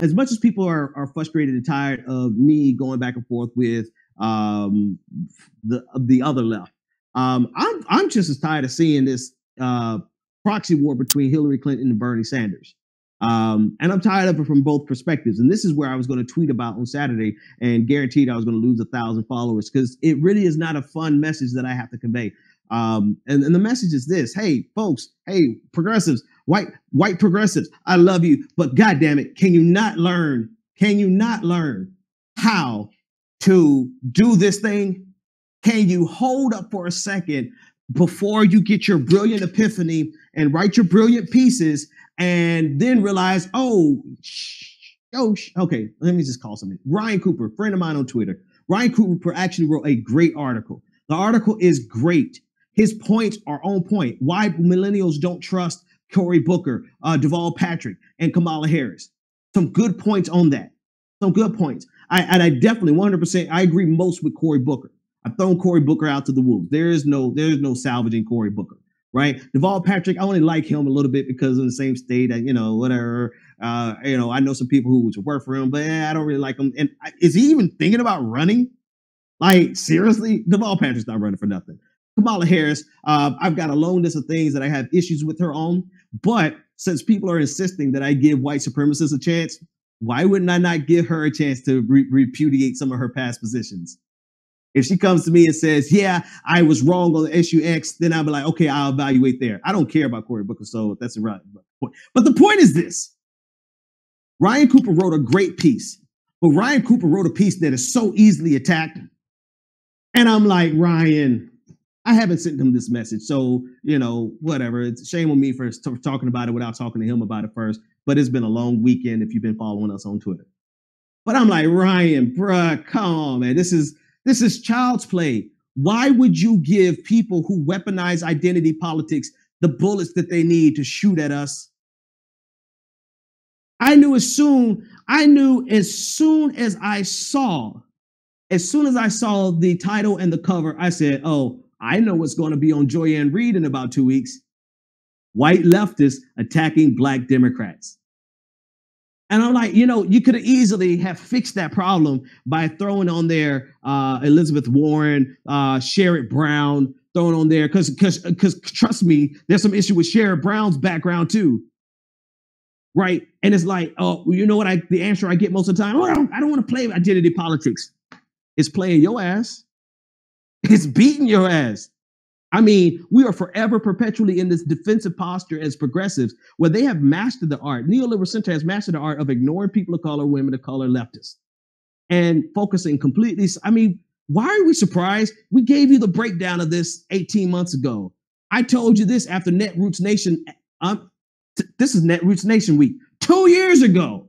as much as people are frustrated and tired of me going back and forth with the other left, I'm just as tired of seeing this proxy war between Hillary Clinton and Bernie Sanders. And I'm tired of it from both perspectives. And this is where I was going to tweet about on Saturday and guaranteed I was going to lose 1,000 followers because it really is not a fun message that I have to convey. And the message is this: hey, folks, hey, progressives, white progressives, I love you, but God damn it, can you not learn how to do this thing? Can you hold up for a second before you get your brilliant epiphany and write your brilliant pieces and then realize, okay, let me just call something. Ryan Cooper, friend of mine on Twitter. Ryan Cooper actually wrote a great article. The article is great. His points are on point. Why millennials don't trust Cory Booker, Deval Patrick, and Kamala Harris. Some good points on that. Some good points. I definitely 100%. I agree most with Cory Booker. I've thrown Cory Booker out to the wolves. There is no salvaging Cory Booker, right? Deval Patrick, I only like him a little bit because in the same state, whatever. I know some people who would work for him, but I don't really like him. And is he even thinking about running? Like, seriously? Deval Patrick's not running for nothing. Kamala Harris, I've got a long list of things that I have issues with her on, but since people are insisting that I give white supremacists a chance, why wouldn't I not give her a chance to repudiate some of her past positions? If she comes to me and says, yeah, I was wrong on the issue X, then I'll be like, okay, I'll evaluate there. I don't care about Cory Booker, so that's a right point. But the point is this. Ryan Cooper wrote a great piece, but Ryan Cooper wrote a piece that is so easily attacked. And I'm like, Ryan, I haven't sent him this message, so, whatever. It's a shame on me for talking about it without talking to him about it first, but it's been a long weekend if you've been following us on Twitter. But I'm like, Ryan, bruh, come on, man. This is child's play. Why would you give people who weaponize identity politics the bullets that they need to shoot at us? I knew as soon as I saw the title and the cover, I said, oh, I know what's going to be on Joy-Ann Reid in about 2 weeks. White leftists attacking black Democrats. And I'm like, you could have easily have fixed that problem by throwing on there Elizabeth Warren, Sherrod Brown, throwing on there, because trust me, there's some issue with Sherrod Brown's background too. Right. And it's like, oh, you know what? The answer I get most of the time, I don't want to play identity politics. It's playing your ass. It's beating your ass. I mean, we are forever perpetually in this defensive posture as progressives where they have mastered the art. Neoliberal center has mastered the art of ignoring people of color, women of color, leftists, and focusing completely. I mean, why are we surprised? We gave you the breakdown of this 18 months ago. I told you this after Netroots Nation. This is Netroots Nation week. 2 years ago.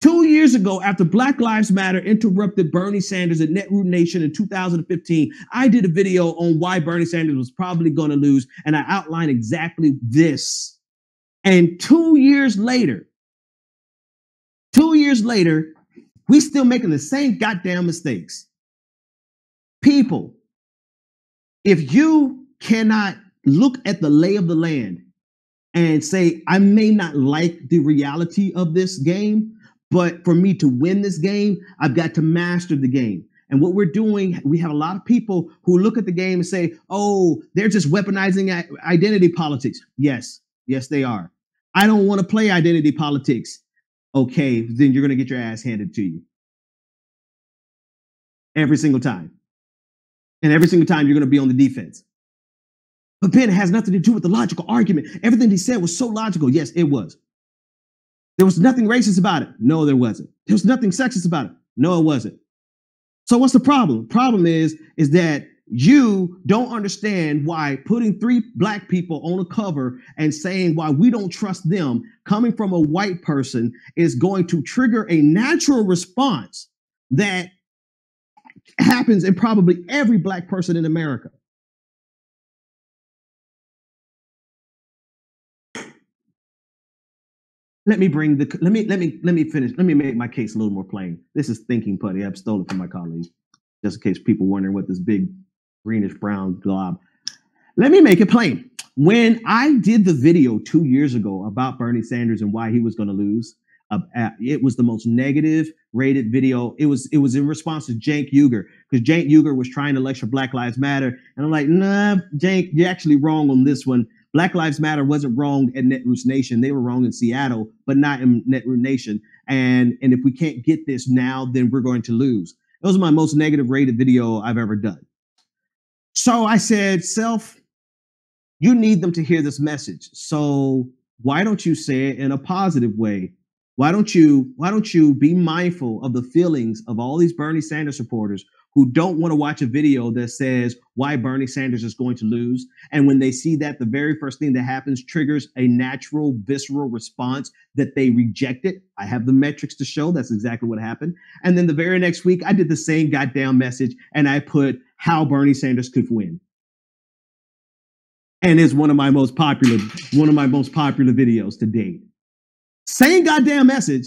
2 years ago, after Black Lives Matter interrupted Bernie Sanders at Netroot Nation in 2015, I did a video on why Bernie Sanders was probably going to lose, and I outlined exactly this. And 2 years later, we still making the same goddamn mistakes. People, if you cannot look at the lay of the land and say, I may not like the reality of this game, but for me to win this game, I've got to master the game. And what we're doing, we have a lot of people who look at the game and say, oh, they're just weaponizing identity politics. Yes, they are. I don't want to play identity politics. Okay, then you're going to get your ass handed to you. Every single time. And every single time you're going to be on the defense. But Ben, it has nothing to do with the logical argument. Everything he said was so logical. Yes, it was. There was nothing racist about it. No, there wasn't. There was nothing sexist about it. No, it wasn't. So what's the problem? Problem is that you don't understand why putting 3 black people on a cover and saying why we don't trust them coming from a white person is going to trigger a natural response that happens in probably every black person in America. Let me finish. Let me make my case a little more plain. This is thinking putty. I've stolen from my colleagues, just in case people wondering what this big greenish brown glob. Let me make it plain. When I did the video 2 years ago about Bernie Sanders and why he was going to lose, It was the most negative rated video. It was in response to Cenk Uygur, because Cenk Uygur was trying to lecture Black Lives Matter. And I'm like, nah, Cenk, you're actually wrong on this one. Black Lives Matter wasn't wrong at Netroots Nation. They were wrong in Seattle, but not in Netroot Nation. And if we can't get this now, then we're going to lose. It was my most negative rated video I've ever done. So I said, self, you need them to hear this message. So why don't you say it in a positive way? Why don't you be mindful of the feelings of all these Bernie Sanders supporters who don't want to watch a video that says why Bernie Sanders is going to lose? And when they see that, the very first thing that happens triggers a natural, visceral response that they reject it. I have the metrics to show that's exactly what happened. And then the very next week, I did the same goddamn message and I put how Bernie Sanders could win. And it's one of my most popular videos to date. Same goddamn message.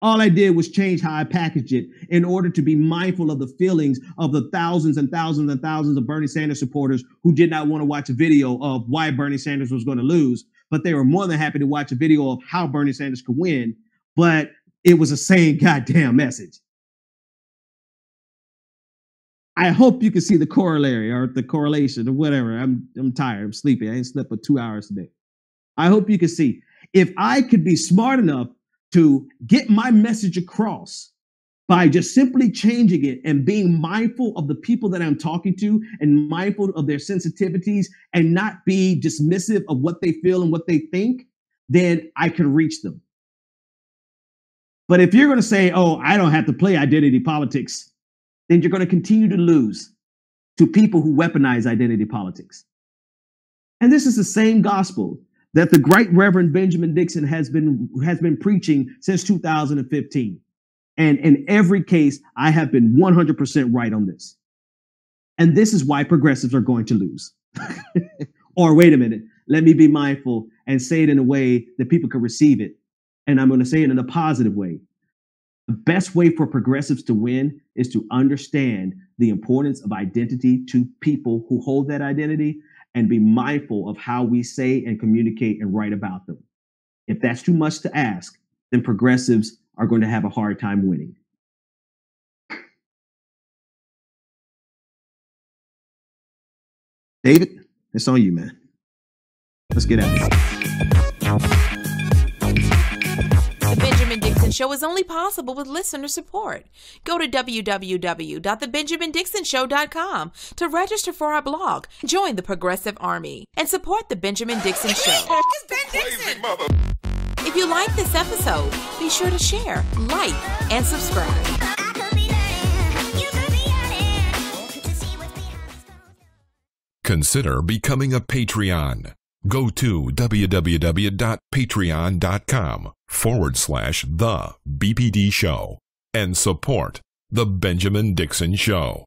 All I did was change how I packaged it in order to be mindful of the feelings of the thousands and thousands and thousands of Bernie Sanders supporters who did not want to watch a video of why Bernie Sanders was going to lose, but they were more than happy to watch a video of how Bernie Sanders could win, but it was the same goddamn message. I hope you can see the corollary or the correlation or whatever. I'm tired. I'm sleepy. I ain't slept for 2 hours today. I hope you can see. If I could be smart enough to get my message across by just simply changing it and being mindful of the people that I'm talking to and mindful of their sensitivities and not be dismissive of what they feel and what they think, then I can reach them. But if you're going to say, oh, I don't have to play identity politics, then you're going to continue to lose to people who weaponize identity politics. And this is the same gospel that the great Reverend Benjamin Dixon has been preaching since 2015. And in every case, I have been 100% right on this. And this is why progressives are going to lose. Or wait a minute, let me be mindful and say it in a way that people can receive it. And I'm going to say it in a positive way. The best way for progressives to win is to understand the importance of identity to people who hold that identity and be mindful of how we say and communicate and write about them. If that's too much to ask, then progressives are going to have a hard time winning. David, it's on you, man. Let's get out of here. The Benjamin Dixon Show is only possible with listener support. Go to www.thebenjamindixonshow.com to register for our blog, join the Progressive Army, and support The Benjamin Dixon Show. It's Ben Dixon! If you like this episode, be sure to share, like, and subscribe. Consider becoming a Patreon. Go to www.patreon.com/The BPD Show and support The Benjamin Dixon Show.